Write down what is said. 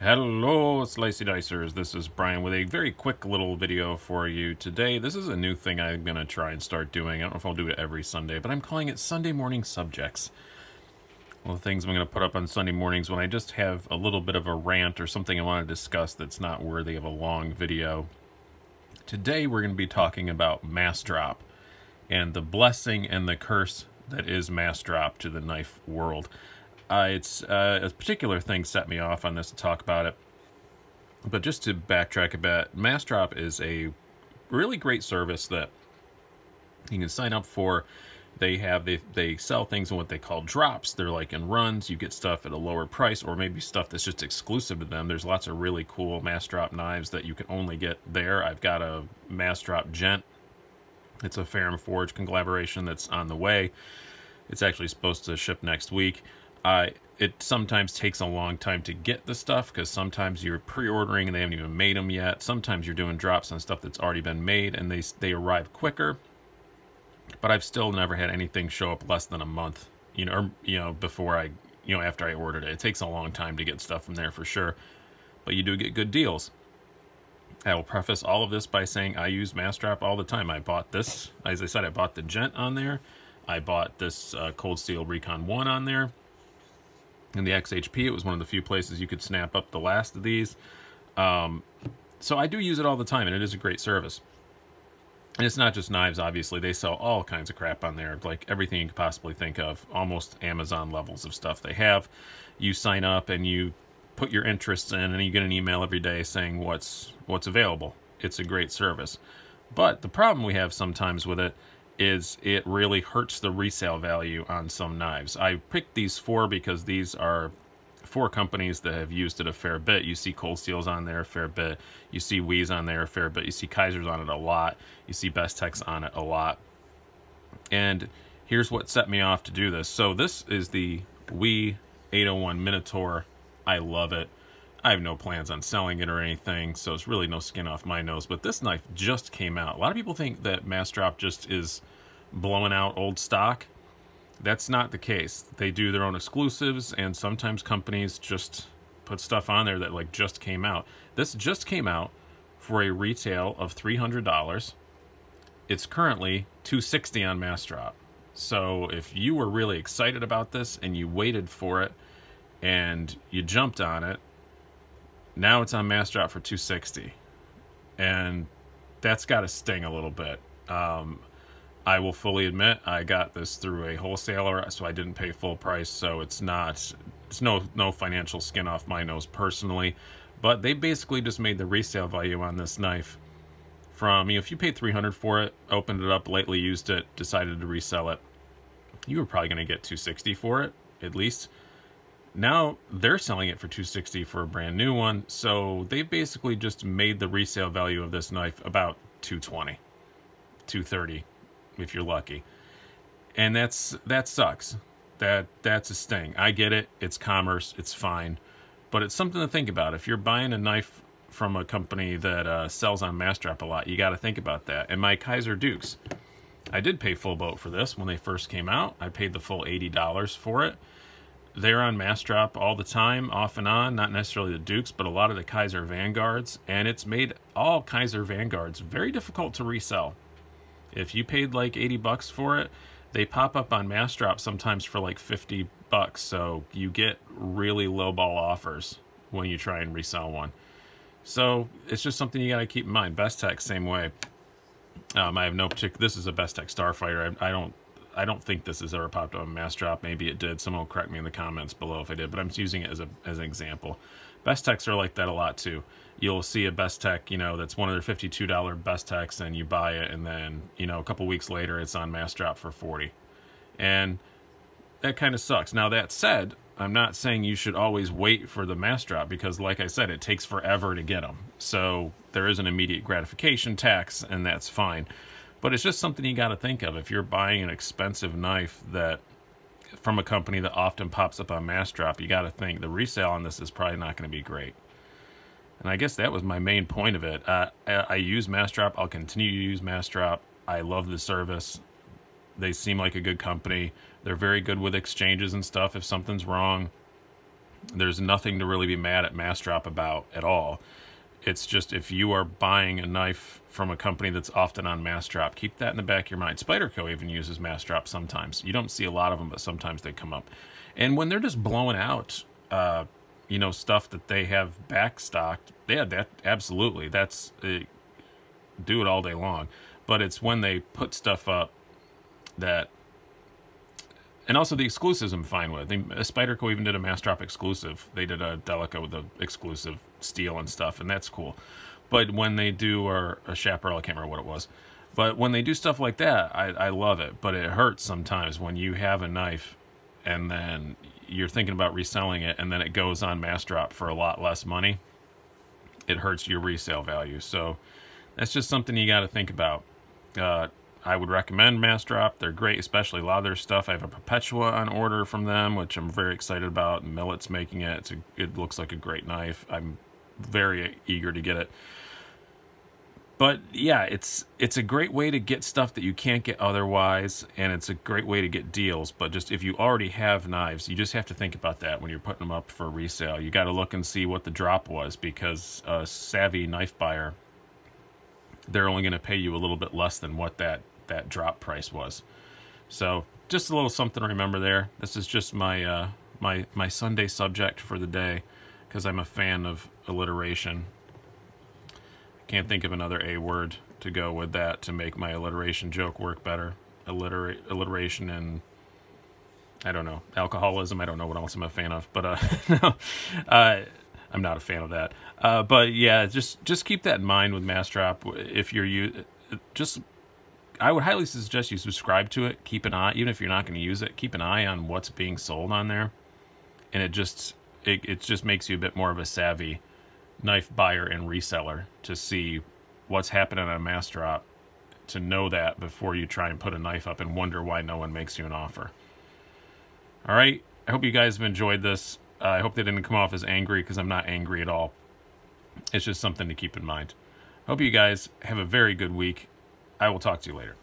Hello, Slicey Dicers. This is Brian with a very quick little video for you today. This is a new thing I'm going to try and start doing. I don't know if I'll do it every Sunday, but I'm calling it Sunday Morning Subjects. Well, the things I'm going to put up on Sunday mornings when I just have a little bit of a rant or something I want to discuss that's not worthy of a long video. Today we're going to be talking about Massdrop and the blessing and the curse that is Massdrop to the knife world. It's a particular thing set me off on this to talk about it. But just to backtrack a bit, Massdrop is a really great service that you can sign up for. They sell things in what they call drops. They're like in runs. You get stuff at a lower price, or maybe stuff that's just exclusive to them. There's lots of really cool Massdrop knives that you can only get there. I've got a Massdrop Gent. It's a Ferrum Forge collaboration that's on the way. It's actually supposed to ship next week. It sometimes takes a long time to get the stuff because sometimes you're pre-ordering and they haven't even made them yet. Sometimes you're doing drops on stuff that's already been made and they arrive quicker. But I've still never had anything show up less than a month, before after I ordered it. It takes a long time to get stuff from there for sure, but you do get good deals. I will preface all of this by saying I use Massdrop all the time. I bought this, as I said, I bought the Gent on there. I bought this Cold Steel Recon 1 on there. In the XHP, it was one of the few places you could snap up the last of these. So I do use it all the time, and it is a great service. And it's not just knives, obviously. They sell all kinds of crap on there, like everything you could possibly think of, almost Amazon levels of stuff they have. You sign up and you put your interests in, and you get an email every day saying what's available. It's a great service. But the problem we have sometimes with it is it really hurts the resale value on some knives. I picked these four because these are four companies that have used it a fair bit. You see Cold Steel's on there a fair bit. You see Wi's on there a fair bit. You see Kaiser's on it a lot. You see Bestech's on it a lot. And here's what set me off to do this. So this is the Wi 801 Minotaur. I love it. I have no plans on selling it or anything, so it's really no skin off my nose. But this knife just came out. A lot of people think that Massdrop just is blowing out old stock. That's not the case. They do their own exclusives, and sometimes companies just put stuff on there that like just came out. This just came out for a retail of $300. It's currently $260 on Massdrop. So if you were really excited about this and you waited for it and you jumped on it, now it's on Massdrop for $260, and that's got to sting a little bit. I will fully admit I got this through a wholesaler, so I didn't pay full price. So it's no financial skin off my nose personally, but they basically just made the resale value on this knife from if you paid $300 for it, opened it up, lightly used it, decided to resell it, you were probably going to get $260 for it at least. Now they're selling it for $260 for a brand new one, so they basically just made the resale value of this knife about $220, $230 if you're lucky. And that sucks. That's a sting. I get it. It's commerce. It's fine, but it's something to think about. If you're buying a knife from a company that sells on Massdrop a lot, you got to think about that. And my Kaiser Dukes, I did pay full boat for this when they first came out. I paid the full $80 for it. They're on Massdrop all the time, off and on, not necessarily the Dukes, but a lot of the Kaiser Vanguards, and it's made all Kaiser Vanguards very difficult to resell. If you paid like $80 for it, they pop up on Massdrop sometimes for like $50, so you get really lowball offers when you try and resell one. So it's just something you got to keep in mind. Bestech, same way. I have no particular, this is a Bestech Starfighter. I don't think this has ever popped up on Massdrop. Maybe it did. Someone will correct me in the comments below if I did, but I'm just using it as an example. Bestechs are like that a lot too. You'll see a Bestech, that's one of their $52 Bestechs, and you buy it, and then, a couple weeks later, it's on Massdrop for $40. And that kind of sucks. Now, that said, I'm not saying you should always wait for the Massdrop, because like I said, it takes forever to get them. So there is an immediate gratification tax, and that's fine. But it's just something you got to think of. If you're buying an expensive knife that from a company that often pops up on Massdrop, you got to think the resale on this is probably not going to be great. And I guess that was my main point of it. I use Massdrop. I'll continue to use Massdrop. I love the service. They seem like a good company. They're very good with exchanges and stuff if something's wrong. There's nothing to really be mad at Massdrop about at all. It's just if you are buying a knife from a company that's often on Massdrop, keep that in the back of your mind. Spyderco even uses Massdrop sometimes. You don't see a lot of them, but sometimes they come up. And when they're just blowing out, you know, stuff that they have backstocked, yeah, that absolutely, that's do it all day long. But it's when they put stuff up that, and also the exclusives I'm fine with. Spyderco even did a Massdrop exclusive. They did a Delica with the exclusive steel and stuff, and that's cool. But when they do, or a Chaparral, I can't remember what it was. But when they do stuff like that, I love it. But it hurts sometimes when you have a knife and then you're thinking about reselling it and then it goes on Massdrop for a lot less money. It hurts your resale value. So that's just something you got to think about. I would recommend Massdrop. They're great, especially a lot of their stuff. I have a Perpetua on order from them, which I'm very excited about. Millet's making it. It looks like a great knife. I'm very eager to get it. But yeah, it's a great way to get stuff that you can't get otherwise, and it's a great way to get deals. But just if you already have knives, you just have to think about that when you're putting them up for resale. You got to look and see what the drop was, because a savvy knife buyer, they're only going to pay you a little bit less than what that drop price was. So just a little something to remember there. This is just my my Sunday subject for the day, because I'm a fan of alliteration. Can't think of another A word to go with that to make my alliteration joke work better. Alliteration and, I don't know, alcoholism. I don't know what else I'm a fan of, but no, I'm not a fan of that. But yeah, just keep that in mind with Massdrop. If you're I would highly suggest you subscribe to it. Keep an eye, even if you're not going to use it, keep an eye on what's being sold on there, and it just makes you a bit more of a savvy knife buyer and reseller to see what's happening on Massdrop, to know that before you try and put a knife up and wonder why no one makes you an offer. All right, I hope you guys have enjoyed this. I hope they didn't come off as angry, because I'm not angry at all. It's just something to keep in mind. Hope you guys have a very good week. I will talk to you later.